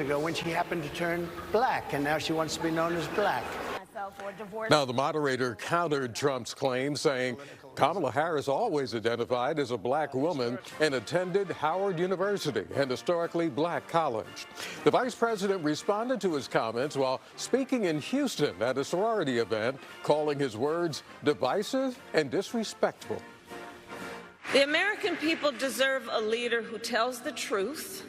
ago when she happened to turn black, and now she wants to be known as black. Now, the moderator countered Trump's claim, saying Kamala Harris always identified as a black woman and attended Howard University, an historically black college. The vice president responded to his comments while speaking in Houston at a sorority event, calling his words divisive and disrespectful. The American people deserve a leader who tells the truth,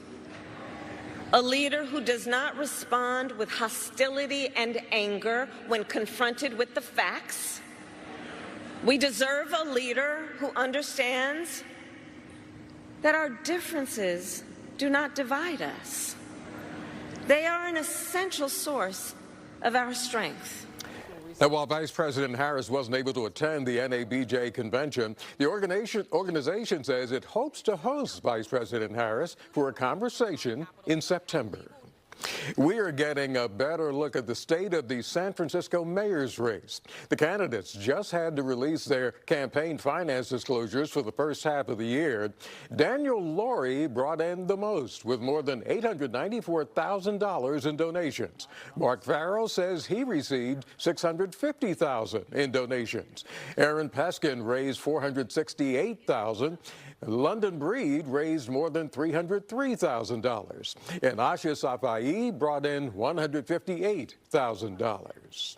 a leader who does not respond with hostility and anger when confronted with the facts. We deserve a leader who understands that our differences do not divide us. They are an essential source of our strength. Now, while Vice President Harris wasn't able to attend the NABJ convention, the organization says it hopes to host Vice President Harris for a conversation in September. We are getting a better look at the state of the San Francisco mayor's race. The candidates just had to release their campaign finance disclosures for the first half of the year. Daniel Laurie brought in the most, with more than $894,000 in donations. Mark Farrell says he received $650,000 in donations. Aaron Peskin raised $468,000. London Breed raised more than $303,000. And Asha Safai brought in $158,000.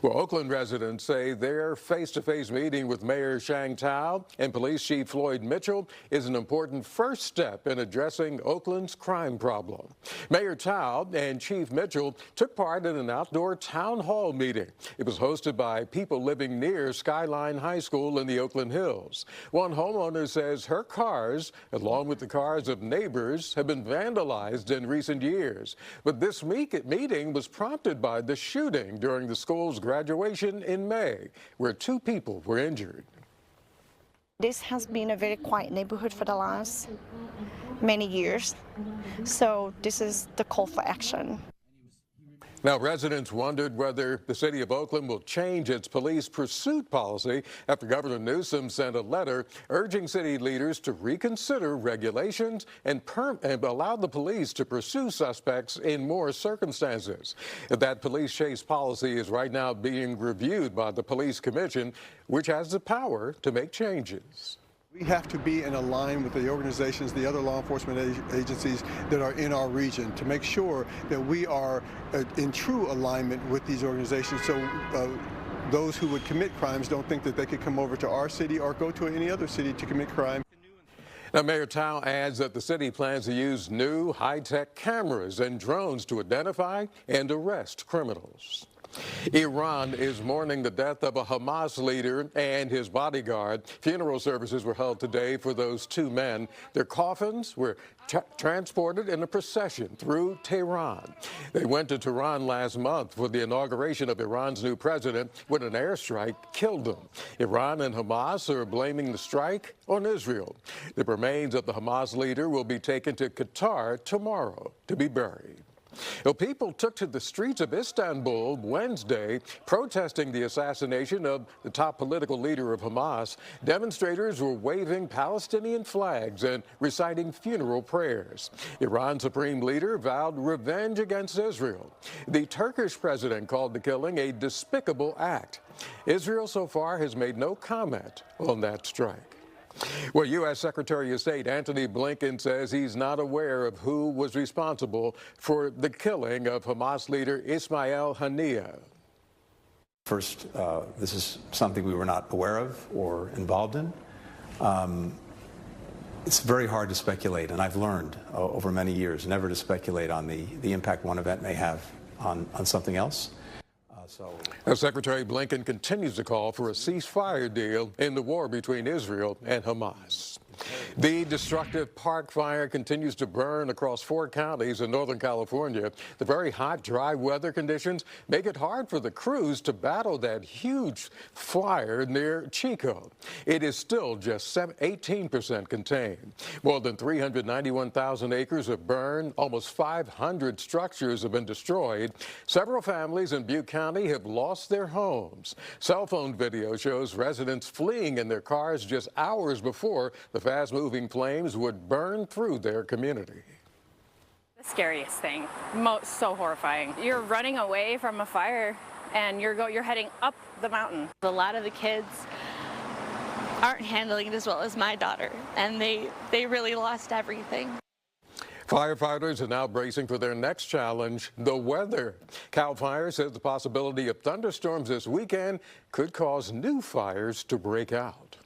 Well, Oakland residents say their face-to-face meeting with Mayor Shang Tao and Police Chief Floyd Mitchell is an important first step in addressing Oakland's crime problem. Mayor Tao and Chief Mitchell took part in an outdoor town hall meeting. It was hosted by people living near Skyline High School in the Oakland Hills. One homeowner says her cars, along with the cars of neighbors, have been vandalized in recent years. But this meeting was prompted by the shooting during the school's graduation in May, where 2 people were injured. This has been a very quiet neighborhood for the last many years, so this is the call for action. Now, residents wondered whether the city of Oakland will change its police pursuit policy after Governor Newsom sent a letter urging city leaders to reconsider regulations and allow the police to pursue suspects in more circumstances. That police chase policy is right now being reviewed by the Police Commission, which has the power to make changes. We have to be in line with the organizations, the other law enforcement agencies that are in our region to make sure that we are in true alignment with these organizations, so those who would commit crimes don't think that they could come over to our city or go to any other city to commit crime. Now, Mayor Tao adds that the city plans to use new high-tech cameras and drones to identify and arrest criminals. Iran is mourning the death of a Hamas leader and his bodyguard. Funeral services were held today for those 2 men. Their coffins were transported in a procession through Tehran. They went to Tehran last month for the inauguration of Iran's new president when an airstrike killed them. Iran and Hamas are blaming the strike on Israel. The remains of the Hamas leader will be taken to Qatar tomorrow to be buried. Well, people took to the streets of Istanbul Wednesday protesting the assassination of the top political leader of Hamas. Demonstrators were waving Palestinian flags and reciting funeral prayers. Iran's supreme leader vowed revenge against Israel. The Turkish president called the killing a despicable act. Israel so far has made no comment on that strike. Well, U.S. Secretary of State Antony Blinken says he's not aware of who was responsible for the killing of Hamas leader Ismail Haniyeh. First, this is something we were not aware of or involved in. It's very hard to speculate, and I've learned over many years never to speculate on the impact one event may have on something else. Now, Secretary Blinken continues to call for a ceasefire deal in the war between Israel and Hamas. The destructive park fire continues to burn across 4 counties in Northern California. The very hot, dry weather conditions make it hard for the crews to battle that huge fire near Chico. It is still just 18% contained. More than 391,000 acres have burned. Almost 500 structures have been destroyed. Several families in Butte County have lost their homes. Cell phone video shows residents fleeing in their cars just hours before the fast-moving flames would burn through their community. The Scariest thing, so horrifying. You're running away from a fire and you're heading up the mountain. A lot of the kids aren't handling it as well as my daughter, and they really lost everything. Firefighters are now bracing for their next challenge, the weather. CAL FIRE says the possibility of thunderstorms this weekend could cause new fires to break out.